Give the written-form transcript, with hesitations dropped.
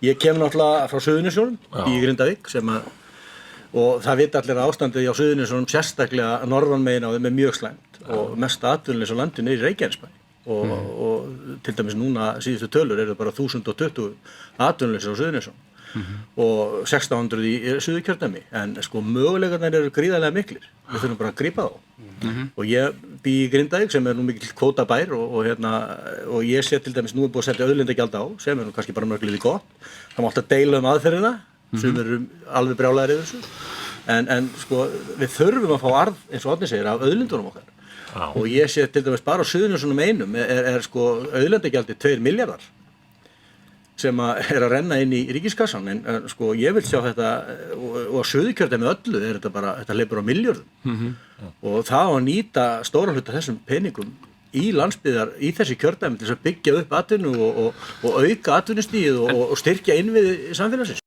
Ég kem náttúrulega frá Suðurnesjunum, í Grindavík, og það vita allir að ástandið á Suðurnesjunum, sérstaklega norðanmegin á þeim mjög slæmt og mest atvinnuleysi á landinu í Reykjanesbæ og til dæmis núna síðustu tölur eru bara 1020 atvinnuleysi á Suðurnesjunum og 1600 í Suðurkjördæmi, en sko möguleikarnir eru gríðarlega miklir, við þurfum bara að grípa þá og ég bý í Grindavík sem nú mikill kvótabær og ég sé til dæmis nú búið að setja auðlindagjald á sem nú kannski bara mörgliði gott, það má alltaf deila aðferðina sem eru alveg brjálæðir yfir þessu en sko við þurfum að fá arð eins og Árni segir af auðlindunum okkar og ég sé til dæmis bara á Suðurnesjunum einum er sko auðlindagjaldi 2 milljarðar sem að renna inn í ríkiskassan en sko ég vil sjá þetta og á Suðurkjördæmi öllu þetta bara, þetta hleypur á milljörðum og það á að nýta stóran hluta þessum peningum í landsbyggðar, í þessi kjördæmi til þess að byggja upp atvinnu og auka atvinnustigið og styrkja innviði samfélagsins.